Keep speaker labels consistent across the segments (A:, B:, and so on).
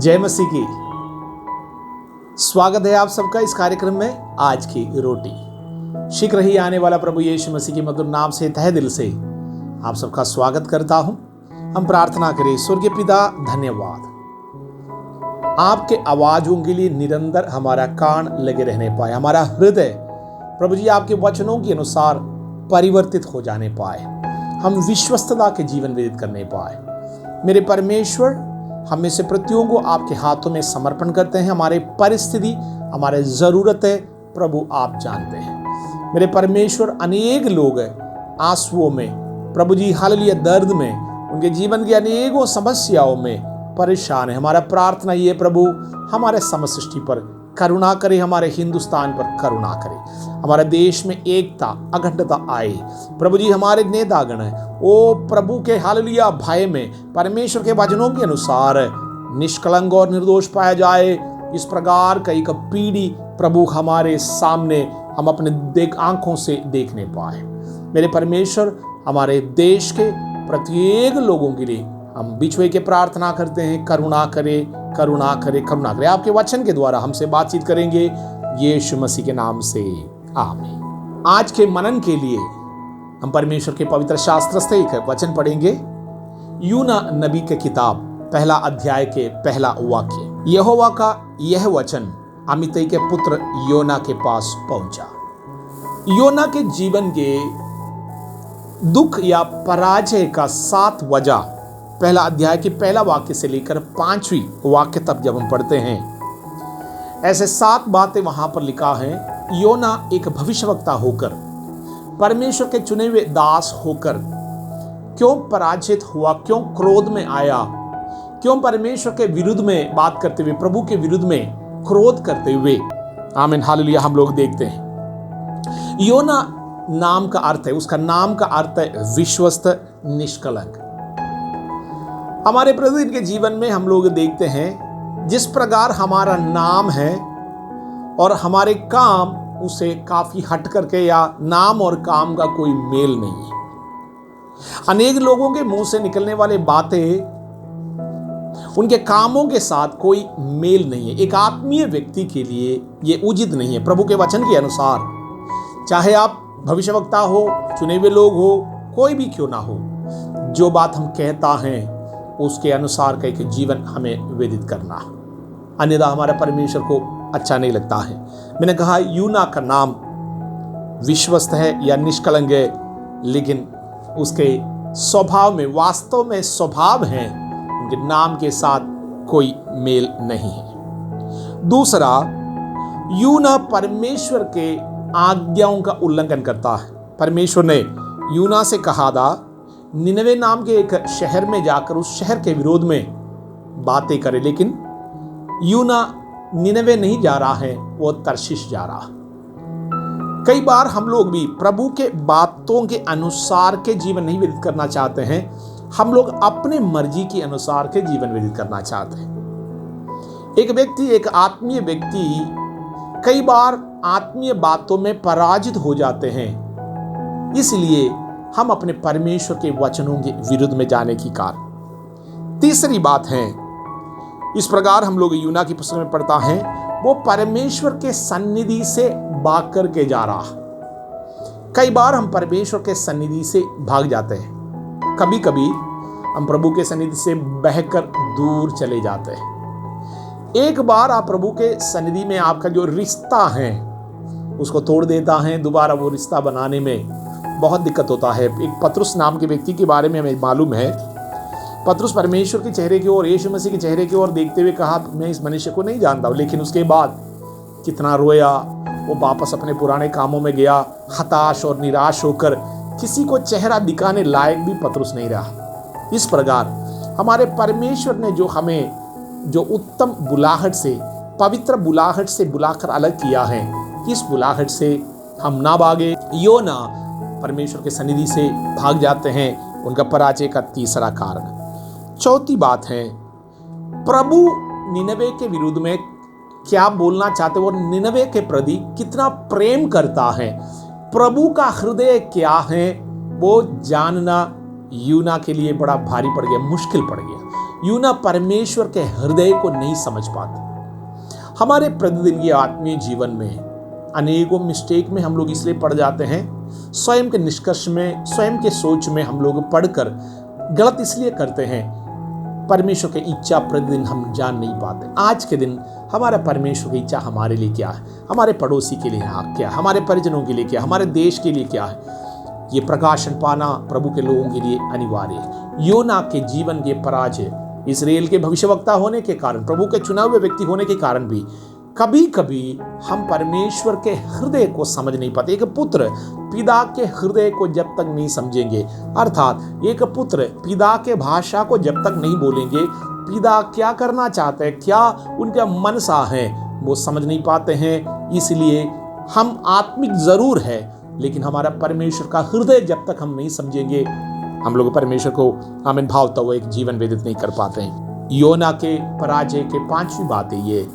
A: जय मसीह की। स्वागत है आप सबका इस कार्यक्रम में आज की रोटी। शीघ्र ही आने वाला प्रभु यीशु मसीह के मधुर नाम से तहे दिल से आप सबका स्वागत करता हूं। हम प्रार्थना करें। स्वर्गीय पिता, धन्यवाद आपके आवाजों के लिए निरंतर हमारा कान लगे रहने पाए, हमारा हृदय प्रभु जी आपके वचनों के अनुसार परिवर्तित हो जाने पाए, हम विश्वस्तता के जीवन व्यतीत करने पाए। मेरे परमेश्वर, हम में से प्रत्येक को आपके हाथों में समर्पण करते हैं। हमारे परिस्थिति, हमारे ज़रूरतें प्रभु आप जानते हैं। मेरे परमेश्वर, अनेक लोग आंसुओं में प्रभु जी, हालेलुया, दर्द में, उनके जीवन की अनेकों समस्याओं में परेशान है। हमारा प्रार्थना ये प्रभु, हमारे समसृष्टि पर करुणा करे, हमारे हिंदुस्तान पर करुणा करे, हमारे देश में एकता अखंडता आए। प्रभु जी, हमारे नेतागण ओ प्रभु के हालेलुया भय में परमेश्वर के वचनों के अनुसार निष्कलंक और निर्दोष पाया जाए। इस प्रकार का एक पीढ़ी प्रभु हमारे सामने हम अपने आंखों से देखने पाए। मेरे परमेश्वर, हमारे देश के प्रत्येक लोगों के लिए हम बिछुए के प्रार्थना करते हैं, करुणा करे, करुणा करे, करुणा करे। आपके वचन के द्वारा हमसे बातचीत करेंगे यीशु मसीह के नाम से, आमीन। आज के मनन के लिए हम परमेश्वर के पवित्र शास्त्र से एक वचन पढ़ेंगे। यूना नबी के किताब पहला अध्याय के पहला वाक्य। यहोवा का यह वचन अमित्तई के पुत्र योना के पास पहुंचा। योना के जीवन के दुख या पराजय का 7 वजह पहला अध्याय के पहला वाक्य से लेकर 5वीं वाक्य तक जब हम पढ़ते हैं, ऐसे 7 बातें वहां पर लिखा है। योना एक भविष्यवक्ता होकर, परमेश्वर के चुने हुए दास होकर क्यों पराजित हुआ, क्यों क्रोध में आया, क्यों परमेश्वर के विरुद्ध में बात करते हुए, प्रभु के विरुद्ध में क्रोध करते हुए, आमीन हालेलुया, हम लोग देखते हैं। योना नाम का अर्थ है, उसका नाम का अर्थ है विश्वस्त, निष्कलंक। हमारे प्रतिदिन के जीवन में हम लोग देखते हैं, जिस प्रकार हमारा नाम है और हमारे काम उसे काफी हट करके, या नाम और काम का कोई मेल नहीं है। अनेक लोगों के मुंह से निकलने वाले बातें उनके कामों के साथ कोई मेल नहीं है। एक आत्मीय व्यक्ति के लिए यह उचित नहीं है। प्रभु के वचन के अनुसार, चाहे आप भविष्यवक्ता हो, चुने हुए लोग हो, कोई भी क्यों ना हो, जो बात हम कहता हैं उसके अनुसार का एक जीवन हमें व्यतीत करना, अन्यथा हमारे परमेश्वर को अच्छा नहीं लगता है। मैंने कहा यूना का नाम विश्वस्त है या निष्कलंक है, लेकिन उसके स्वभाव में, वास्तव में स्वभाव है, उनके नाम के साथ कोई मेल नहीं है। दूसरा, यूना परमेश्वर के आज्ञाओं का उल्लंघन करता है। परमेश्वर ने यूना से कहा था निनवे नाम के एक शहर में जाकर उस शहर के विरोध में बातें करे, लेकिन यूना निनवे नहीं जा रहा है, वो तर्शीश जा रहा। कई बार हम लोग भी प्रभु के बातों के अनुसार के जीवन नहीं व्यतीत करना चाहते हैं, हम लोग अपने मर्जी के अनुसार के जीवन व्यतीत करना चाहते हैं। एक व्यक्ति, एक आत्मीय व्यक्ति कई बार आत्मीय बातों में पराजित हो जाते हैं, इसलिए हम अपने परमेश्वर के वचनों के विरुद्ध में जाने की कारण। तीसरी बात है, इस प्रकार हम लोग यूना की पुस्तक में पढ़ता है, वो परमेश्वर के सन्निधि से भाग करके जा रहा। कई बार हम परमेश्वर के सन्निधि से भाग जाते हैं, कभी कभी हम प्रभु के सन्निधि से बहकर दूर चले जाते हैं। एक बार आप प्रभु के सन्निधि में आपका जो रिश्ता है उसको तोड़ देता है, दोबारा वो रिश्ता बनाने में बहुत दिक्कत होता है। एक पतरुस नाम के व्यक्ति के बारे में हमें मालूम है। पतरुस परमेश्वर के चेहरे की ओर, यीशु मसीह के चेहरे की ओर देखते हुए कहा, मैं इस मनुष्य को नहीं जानता हूं। लेकिन उसके बाद कितना रोया, वो वापस अपने पुराने कामों में गया, हताश और निराश होकर किसी को चेहरा दिखाने लायक भी पतरुस नहीं रहा। इस प्रकार हमारे परमेश्वर ने जो हमें जो उत्तम बुलाहट से, पवित्र बुलाहट से बुलाकर अलग किया है, इस बुलाहट से हम ना भागे। योना परमेश्वर के सन्निधि से भाग जाते हैं, उनका पराजय का तीसरा कारण। चौथी बात है, प्रभु निनवे के विरुद्ध में क्या बोलना चाहते, वो निनवे के प्रति कितना प्रेम करता है, प्रभु का हृदय क्या है, वो जानना यूना के लिए बड़ा भारी पड़ गया, मुश्किल पड़ गया। यूना परमेश्वर के हृदय को नहीं समझ पाते। हमारे प्रतिदिन के आत्मीय जीवन में अनेकों मिस्टेक में हम लोग इसलिए पड़ जाते हैं, स्वयं के निष्कर्ष में, स्वयं के सोच में हम लोग पढ़कर गलत इसलिए करते हैं, परमेश्वर की इच्छा प्रतिदिन हम जान नहीं पाते। आज के दिन हमारा परमेश्वर की इच्छा हमारे लिए क्या है, हमारे पड़ोसी के लिए क्या है, हमारे परिजनों के लिए क्या, हमारे देश के लिए क्या है, ये प्रकाशन पाना प्रभु के लोगों के लिए अनिवार्य है। योना के जीवन के पराजय, इस्राएल के भविष्यवक्ता होने के कारण, प्रभु के चुने हुए व्यक्ति होने के कारण भी कभी कभी हम परमेश्वर के हृदय को समझ नहीं पाते। एक पुत्र पिता के हृदय को जब तक नहीं समझेंगे, अर्थात एक पुत्र पिता के भाषा को जब तक नहीं बोलेंगे, पिता क्या करना चाहते हैं, क्या उनका मनसा है, वो समझ नहीं पाते हैं। इसलिए हम आत्मिक जरूर है, लेकिन हमारा परमेश्वर का हृदय जब तक हम नहीं समझेंगे, हम लोग परमेश्वर को आमीन भावता हुआ एक जीवन व्यतीत नहीं कर पाते हैं। योना के पराजय के 5वीं बात है ये,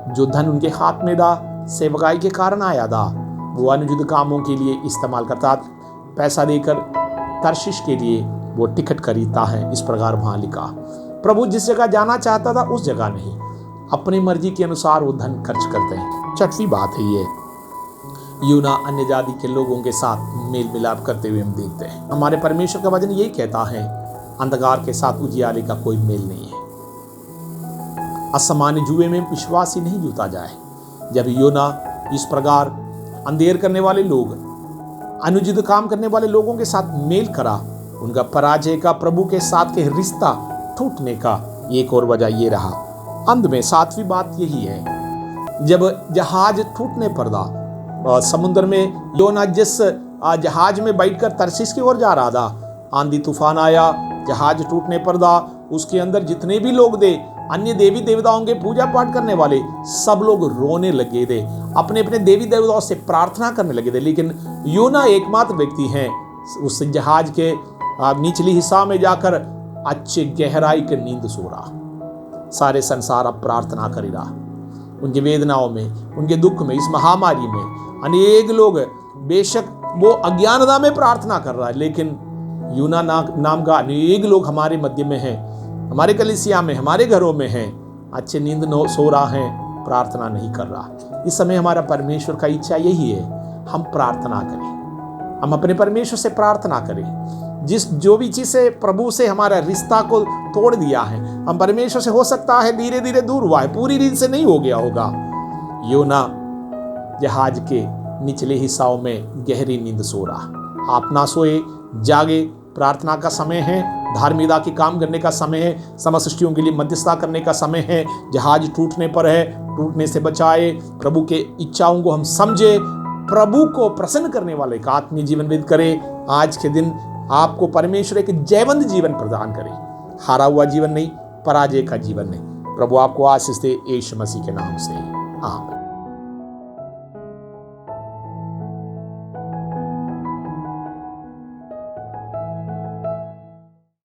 A: जो धन उनके हाथ में था सेवकाई के कारण आया था, वो अनुचित कामों के लिए इस्तेमाल करता, पैसा देकर तर्शिश के लिए वो टिकट खरीदता है। इस प्रकार वहां लिखा, प्रभु जिस जगह जाना चाहता था उस जगह नहीं, अपनी मर्जी के अनुसार वो धन खर्च करते हैं। 6वीं बात है ये, यूना अन्य जाति के लोगों के साथ मेल मिलाप करते हुए हम देखते हैं। हमारे परमेश्वर का वचन यही कहता है, अंधकार के साथ उजियाले का कोई मेल नहीं है। असामान्य जुए में विश्वास ही नहीं जूता जाए। जब योना इस प्रकार अंधेर करने वाले लोग, अनुचित काम करने वाले लोगों के साथ मेल करा, उनका पराजय का, प्रभु के साथ के रिश्ता टूटने का एक और वजह ये रहा। अंत में 7वीं बात यही है, जब जहाज टूटने पर था समुद्र में, योना जिस जहाज में बैठकर तरसीस की ओर जा रहा था, आंधी तूफान आया, जहाज टूटने पर था, उसके अंदर जितने भी लोग थे, अन्य देवी देवताओं के पूजा पाठ करने वाले, सब लोग रोने लगे थे, अपने अपने देवी देवताओं से प्रार्थना करने लगे थे। लेकिन योना एकमात्र व्यक्ति हैं उस जहाज के निचली हिस्सा में जाकर अच्छे गहराई के नींद सो रहा। सारे संसार अब प्रार्थना कर रहा। उनकी वेदनाओं में, उनके दुख में, इस महामारी में अनेक लोग, बेशक वो अज्ञानता में प्रार्थना कर रहा है, लेकिन यूना नाम का अनेक लोग हमारे मध्य में हैं, हमारे कलीसिया में, हमारे घरों में हैं, अच्छे नींद सो रहा है, प्रार्थना नहीं कर रहा। इस समय हमारा परमेश्वर का इच्छा यही है, हम प्रार्थना करें, हम अपने परमेश्वर से प्रार्थना करें। जो भी चीज से प्रभु से हमारा रिश्ता को तोड़ दिया है, हम परमेश्वर से हो सकता है धीरे धीरे दूर हुआ है, पूरी रीत से नहीं हो गया होगा। योना जहाज के निचले हिस्साओं में गहरी नींद सो रहा। आप ना सोए, जागे, प्रार्थना का समय है, धार्मिकता के काम करने का समय है, समस्त सृष्टियों के लिए मध्यस्थता करने का समय है। जहाज टूटने पर है, टूटने से बचाए, प्रभु के इच्छाओं को हम समझे, प्रभु को प्रसन्न करने वाले का आत्मीय जीवन व्यतीत करें। आज के दिन आपको परमेश्वर एक जयवंत जीवन प्रदान करे, हारा हुआ जीवन नहीं, पराजय का जीवन नहीं। प्रभु आपको आशीष दे, यीशु मसीह के नाम से, आमीन।